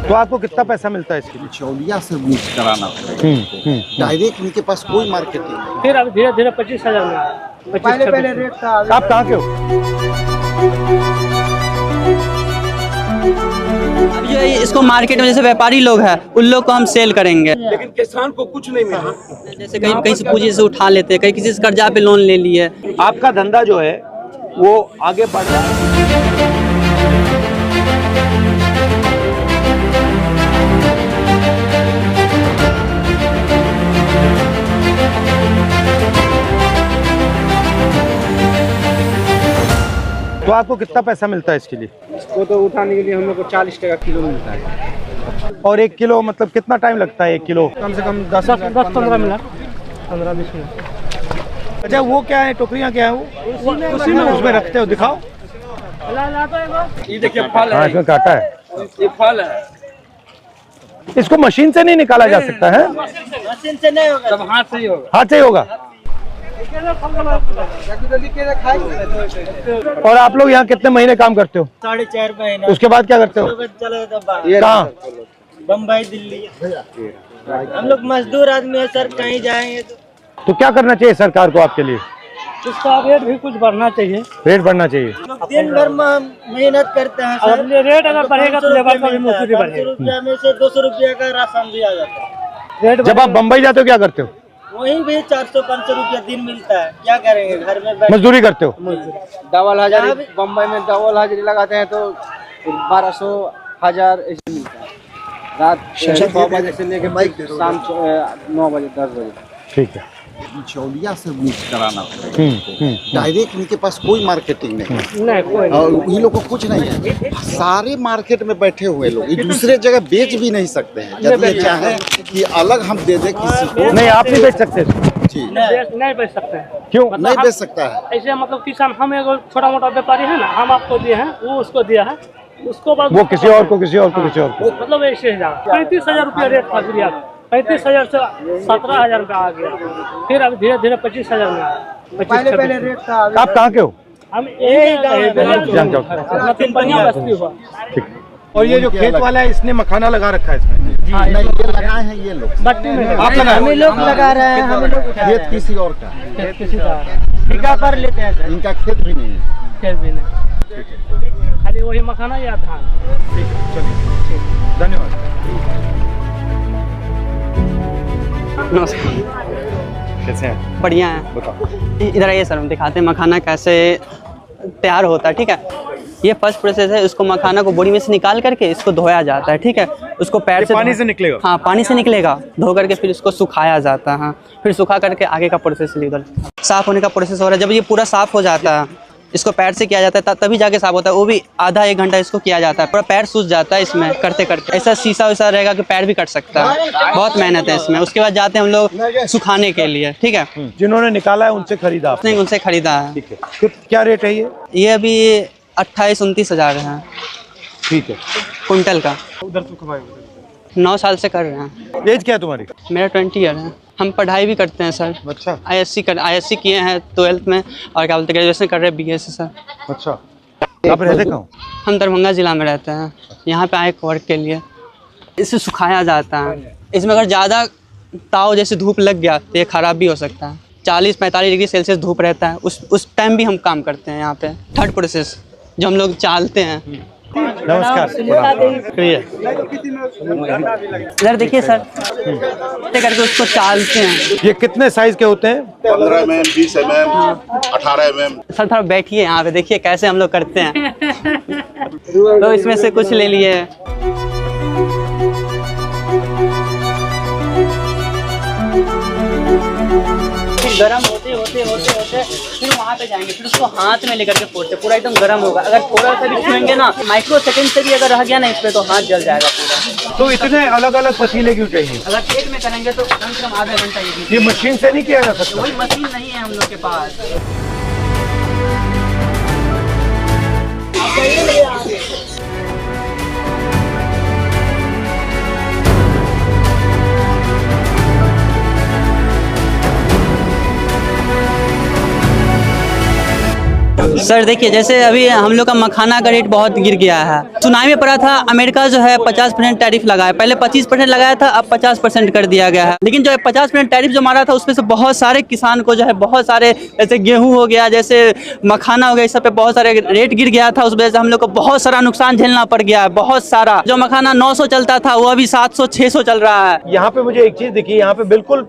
तो आपको कितना पैसा मिलता है इसके लिए? चौलिया से मिक्स कराना पड़ेगा, डायरेक्ट इनके पास कोई मार्केटिंग नहीं। फिर अब धीरे धीरे 25,000 में पहले रेट था। आप कहाँ के हो? अब जो इसको मार्केट में जैसे व्यापारी लोग हैं उन लोग को हम सेल करेंगे, लेकिन किसान को कुछ नहीं मिला। जैसे कहीं से पूंजी से उठा लेते हैं, कहीं किसी से कर्जा पे लोन ले लिए। आपका धंधा जो है वो आगे बढ़ रहा है। तो आपको कितना पैसा मिलता है इसके लिए? इसको तो उठाने के लिए हम लोग को 40 टका किलो मिलता है। और 1 किलो मतलब कितना टाइम लगता है? 1 किलो कम से कम 10-15 मिनट, 15-20 मिनट। अच्छा, वो क्या है, टोकरियाँ क्या है वो? उसी में उसमें रखते हो, दिखाओ। ये देखिए फल हाँ, है, इसमें काटा है। ये फल है। इसको मशीन से नहीं निकाला जा सकता है? मशीन से नहीं होगा, सब हाथ से ही होगा। हाथ से ही होगा। और आप लोग यहाँ कितने महीने काम करते हो? 4.5 महीने। उसके बाद क्या करते हो? कहाँ? बम्बई, दिल्ली। हम लोग मजदूर आदमी है सर, कहीं जाएंगे तो क्या करना चाहिए सरकार को आपके लिए? इसका रेट भी कुछ बढ़ना चाहिए। रेट बढ़ना चाहिए। दिन भर में हम मेहनत करते हैं सर। अब रेट अगर बढ़ेगा तो लेबर का भी मजदूरी बढ़ेगा। 500 रुपया में से 200 रुपया का राशन भी आ जाता है। रेट जब आप बम्बई जाते हो क्या करते हो? वहीं भी 400-500 रुपया दिन मिलता है, क्या करेंगे घर में बैठ। मजदूरी करते हो? डबल हाजिरी, बम्बई में डबल हाजिरी लगाते हैं तो 1200-1000 ऐसे मिलता है। रात 6 बजे से लेकर शाम 9 बजे 10 बजे। ठीक है। चौलिया से मिक्स कराना पड़ेगा, डायरेक्ट इनके पास कोई मार्केटिंग नहीं। नहीं कोई और इन लोग को कुछ नहीं है, सारे मार्केट में बैठे हुए लोग ये दूसरे जगह बेच भी नहीं सकते हैं। यदि ये चाहे कि अलग हम दे दें किसी को, नहीं, आप नहीं बेच सकते जी नहीं बेच सकते हैं। क्यों? नहीं बेच सकता है। ऐसे मतलब किसान, हम एगो छोटा मोटा व्यापारी है ना, हम आपको दिए हैं, वो उसको दिया है, उसको बाद वो किसी और को, किसी और को, किसी और को। मतलब ऐसे ही 35,000 रुपया रेट था गुड़िया का। 35,000 से 17,000 रुपया आ गया। फिर अब धीरे धीरे 25,000 में पहले रेट था। आप कहाँ के हो? हम यही जान जाओ। पिंपनिया बस्ती हुआ। ठीक। और ये जो खेत वाला है, इसने मखाना लगा रखा है इसमें? नहीं, ये लगाए हैं ये लोग, मट्टी में आप लगाए? हम लोग लगा रहे हैं, हम लोग खेत किसी और का, किसी का ठेका पर लेते हैं सर। इनका खेत भी नहीं है। खेत भी नहीं, खाली वही मखाना या धान। धन्यवाद। कैसे हैं? बढ़िया है। बताओ। इधर आइए सर, हम दिखाते हैं मखाना कैसे तैयार होता है। ठीक है, ये फर्स्ट प्रोसेस है। इसको मखाना को बोरी में से निकाल करके इसको धोया जाता है। ठीक है, उसको पैर से पानी से निकलेगा? हाँ, पानी से निकलेगा। धो करके फिर इसको सुखाया जाता है। हाँ, फिर सुखा करके आगे का प्रोसेस इधर साफ होने का प्रोसेस हो रहा है। जब ये पूरा साफ हो जाता है, इसको पैर से किया जाता है तभी जाके साफ होता है। वो भी आधा 1 घंटा इसको किया जाता है। पूरा पैर सूज जाता है इसमें करते करते। ऐसा शीशा वैसा रहेगा कि पैर भी कट सकता है। बहुत मेहनत है इसमें। उसके बाद जाते हैं हम लोग सुखाने के लिए। ठीक है, जिन्होंने निकाला है उनसे खरीदा आपने? नहीं, उनसे खरीदा है। ठीक है। तो क्या रेट है ये? ये अभी 28-29 हज़ार है ठीक है। कुंटल का। उधर तो कमाए। 9 साल से कर रहे हैं। एज क्या है तुम्हारी? मेरा 20 ईयर है। हम पढ़ाई भी करते हैं सर। अच्छा। ISC किए हैं 12th में, और क्या बोलते हैं ग्रेजुएशन कर रहे हैं BSc सर। अच्छा। आप रहते कहाँ? हम दरभंगा जिला में रहते हैं। यहाँ पे आए वर्क के लिए। इसे सुखाया जाता है। इसमें अगर ज़्यादा ताव जैसे धूप लग गया तो ये ख़राब भी हो सकता है। 40-45 डिग्री सेल्सियस धूप रहता है, उस टाइम भी हम काम करते हैं यहाँ पे। थर्ड प्रोसेस जो हम लोग चालते हैं। नमस्कार। शुक्रिया। इधर देखिए सर, करके उसको चालते हैं। ये कितने साइज के होते हैं? 15 mm, 20 mm, 18 mm। सर थोड़ा बैठिए यहाँ पे, देखिए कैसे हम लोग करते हैं। तो इसमें से कुछ ले लिए। फिर गरम होते होते होते होते फिर वहाँ पे जाएंगे। फिर उसको हाथ में लेकर के फोड़ते, पूरा एकदम गरम होगा। अगर थोड़ा सा भी छुएंगे ना, माइक्रो सेकंड से भी अगर रह गया ना इस पे, तो हाथ जल जाएगा पूरा। तो इतने अलग अलग पतीले क्यों चाहिए? अगर एक में करेंगे तो कम से कम आधा घंटा। ये मशीन से नहीं किया जा सकता? कोई मशीन नहीं है हम लोग के पास। सर देखिए, जैसे अभी हम लोग का मखाना का रेट बहुत गिर गया है। सुनाई में पड़ा था अमेरिका जो है 50% टैरिफ लगाया, पहले 25% लगाया था, अब 50% कर दिया गया है। लेकिन जो है 50% टैरिफ जो मारा था उसमें से बहुत सारे किसान को जो है बहुत सारे, जैसे गेहूं हो गया, जैसे मखाना हो गया, इस सब पे बहुत सारे रेट गिर गया था। उस वजह से हम लोग को बहुत सारा नुकसान झेलना पड़ गया है, बहुत सारा। जो मखाना 900 चलता था वो अभी 700-600 चल रहा है। यहाँ पे मुझे एक चीज दिखी, यहाँ पे बिल्कुल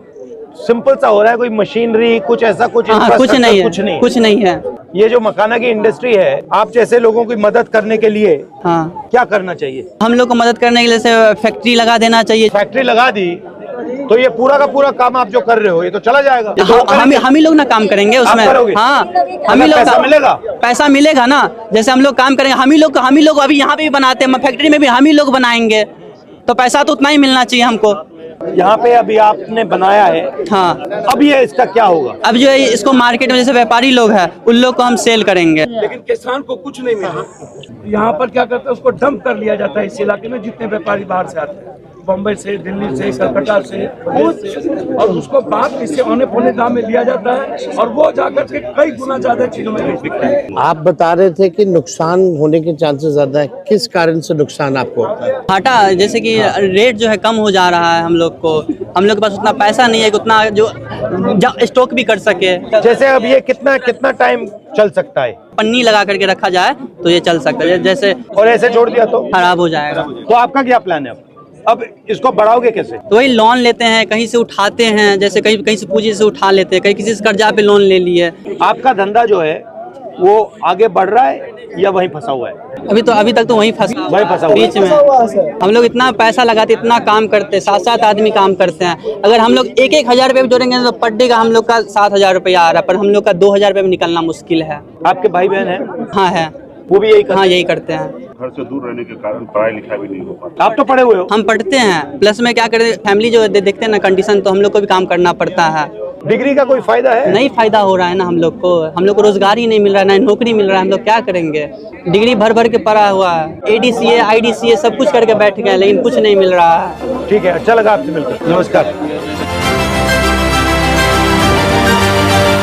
सिंपल सा हो रहा है, कोई मशीनरी कुछ ऐसा कुछ हाँ, कुछ नहीं है, कुछ नहीं है। ये जो मखाना की इंडस्ट्री है, आप जैसे लोगों की मदद करने के लिए हाँ, क्या करना चाहिए? हम लोग को मदद करने के लिए जैसे फैक्ट्री लगा देना चाहिए। फैक्ट्री लगा दी तो ये पूरा का पूरा काम आप जो कर रहे हो ये तो चला जाएगा। हम ही लोग ना काम करेंगे उसमें। हाँ, हम ही लोग पैसा मिलेगा, पैसा मिलेगा ना। जैसे हम लोग काम करेंगे, हम ही लोग अभी यहाँ पे भी बनाते हैं, फैक्ट्री में भी हम ही लोग बनाएंगे, तो पैसा तो उतना ही मिलना चाहिए हमको। यहाँ पे अभी आपने बनाया है, हाँ, अब ये इसका क्या होगा? अब जो है इसको मार्केट में जैसे व्यापारी लोग हैं उन लोग को हम सेल करेंगे। लेकिन किसान को कुछ नहीं मिला। यहाँ पर क्या करते हैं, उसको डंप कर लिया जाता है इस इलाके में, जितने व्यापारी बाहर से आते हैं, बम्बई से, दिल्ली से, कलकत्ता से, और उसको बाद इससे औने पौने दाम में लिया जाता है और वो जाकर के कई गुना ज्यादा चीजों में बिकता है। आप बता रहे थे कि नुकसान होने के चांसेस ज्यादा है, किस कारण से नुकसान आपको होता है? घाटा, जैसे कि रेट जो है कम हो जा रहा है, हम लोग के पास उतना पैसा नहीं है कि उतना जो स्टॉक भी कर सके। जैसे अब ये कितना टाइम चल सकता है? पन्नी लगा करके रखा जाए तो ये चल सकता है, जैसे और ऐसे छोड़ दिया तो खराब हो जाएगा। तो आपका क्या प्लान है? अब इसको बढ़ाओगे कैसे? तो वही लोन लेते हैं, कहीं से उठाते हैं, जैसे कहीं से पूंजी से उठा लेते हैं, कहीं किसी से कर्जा पे लोन ले लिए। आपका धंधा जो है वो आगे बढ़ रहा है या वहीं फंसा हुआ है? अभी तक तो वहीं फंसा हुआ बीच में। हम लोग इतना पैसा लगाते, इतना काम करते, 7-7 आदमी काम करते हैं। अगर हम लोग 1-1 हजार रुपये जोड़ेंगे तो पर डे का हम लोग का 7,000 रुपया आ रहा है, पर हम लोग का 2,000 रुपये में निकलना मुश्किल है। आपके भाई बहन है? हाँ है, वो भी यही करते हैं। घर से दूर रहने के कारण पढ़ाई लिखाई भी नहीं हो पाता। आप तो पढ़े हुए हो? हम पढ़ते हैं, प्लस में क्या करें, फैमिली जो देखते हैं ना कंडीशन, तो हम लोग को भी काम करना पड़ता है। डिग्री का कोई फायदा है? नहीं फायदा हो रहा है ना हम लोग को रोजगार ही नहीं मिल रहा है, ना नौकरी मिल रहा है। हम लोग क्या करेंगे? डिग्री भर के पढ़ा हुआ है, ADCA IDCA सब कुछ करके बैठ गए, लेकिन कुछ नहीं मिल रहा है। ठीक है, अच्छा लगा आपसे मिलकर। नमस्कार।